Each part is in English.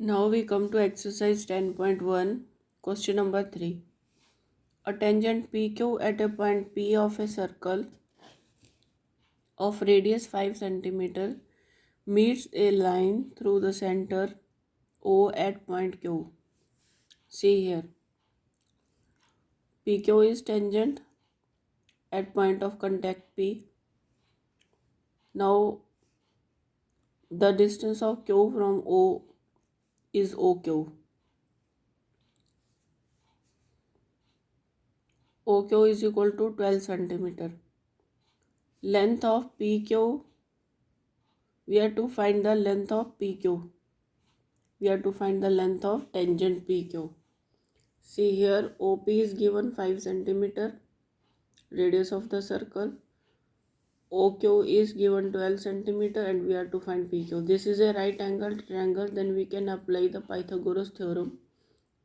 Now we come to exercise 10.1, question number 3. A tangent PQ at a point P of a circle of radius 5 cm meets a line through the center O at point Q. See here, PQ is tangent at point of contact P. Now the distance of Q from O is OQ. OQ is equal to 12 cm. Length of PQ, we have to find the length of PQ. We have to find the length of tangent PQ. See here, OP is given 5 cm, radius of the circle. OQ is given 12 cm and we have to find PQ. This is a right angle triangle, then we can apply the Pythagoras theorem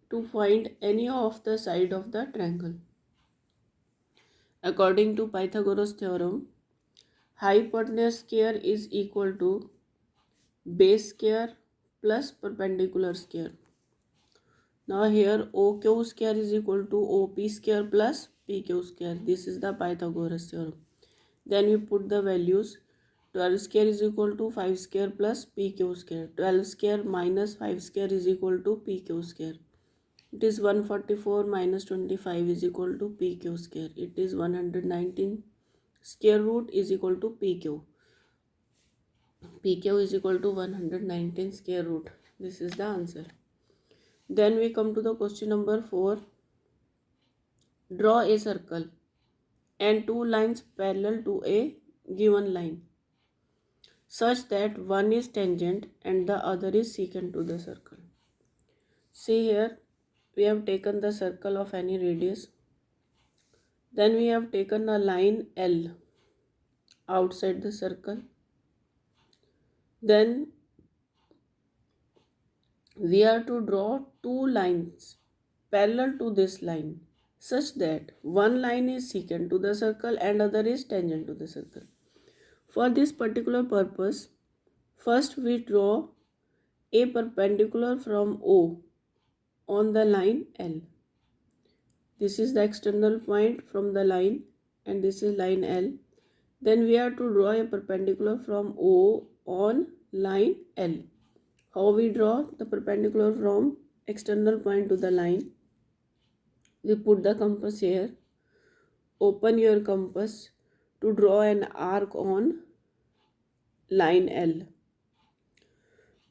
to find any of the side of the triangle. According to Pythagoras theorem, hypotenuse square is equal to base square plus perpendicular square. Now here OQ square is equal to OP square plus PQ square. This is the Pythagoras theorem. Then we put the values. 12 square is equal to 5 square plus PQ square. 12 square minus 5 square is equal to PQ square. It is 144 minus 25 is equal to PQ square. It is 119. Square root is equal to PQ. PQ is equal to 119 square root. This is the answer. Then we come to the question number 4. Draw a circle and two lines parallel to a given line such that one is tangent and the other is secant to the circle. See here, we have taken the circle of any radius. Then we have taken a line L outside the circle. Then we have to draw two lines parallel to this line such that one line is secant to the circle and other is tangent to the circle. For this particular purpose, first we draw a perpendicular from O on the line L. This is the external point from the line and this is line L. Then we have to draw a perpendicular from O on line L. How we draw the perpendicular from external point to the line? We put the compass here. Open your compass to draw an arc on line L.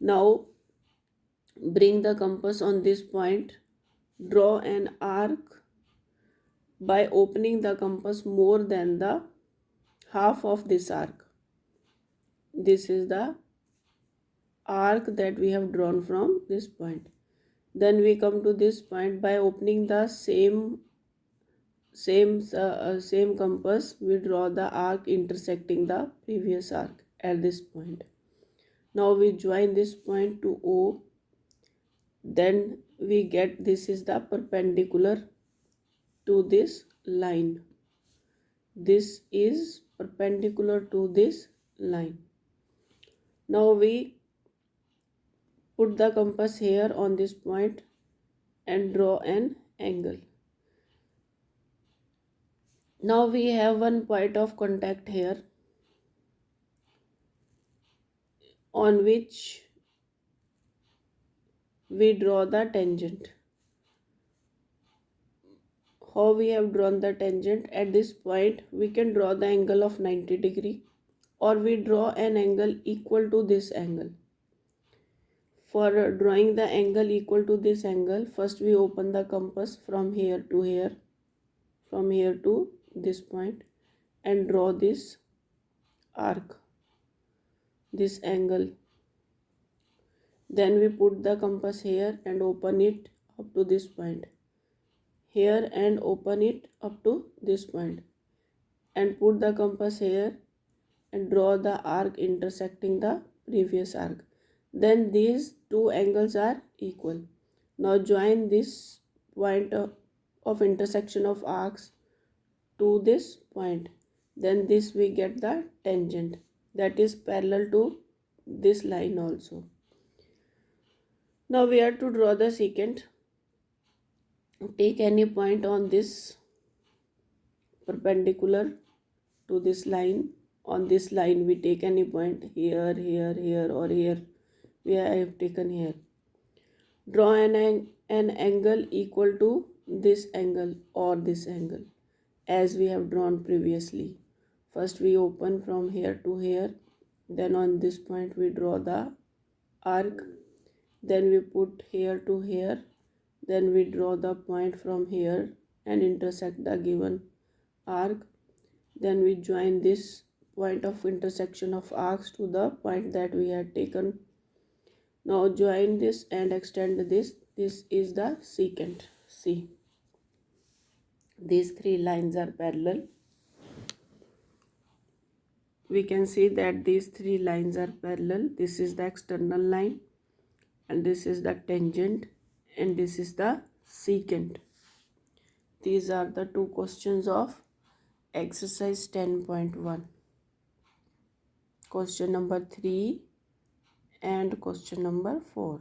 Now bring the compass on this point. Draw an arc by opening the compass more than the half of this arc. This is the arc that we have drawn from this point. Then we come to this point by opening the same compass. We draw the arc intersecting the previous arc at this point. Now we join this point to O. Then we get this is the perpendicular to this line. This is perpendicular to this line. Now we put the compass here on this point and draw an angle. Now we have one point of contact here on which we draw the tangent. How we have drawn the tangent? At this point we can draw the angle of 90 degree or we draw an angle equal to this angle. For drawing the angle equal to this angle, first we open the compass from here to here, from here to this point and draw this arc, this angle. Then we put the compass here and open it up to this point, here and open it up to this point, and put the compass here and draw the arc intersecting the previous arc. Then these two angles are equal. Now join this point of intersection of arcs to this point. Then this we get the tangent that is parallel to this line also. Now we are to draw the secant. Take any point on this perpendicular to this line. On this line we take any point here, here, here, or here. I have taken here. Draw an angle equal to this angle or this angle as we have drawn previously. First we open from here to here, then on this point we draw the arc, then we put here to here, then we draw the point from here and intersect the given arc, then we join this point of intersection of arcs to the point that we had taken. Now join this and extend this. This is the secant. See, these three lines are parallel. We can see that these three lines are parallel. This is the external line and this is the tangent and this is the secant. These are the two questions of exercise 10.1. Question number 3 and question number 4.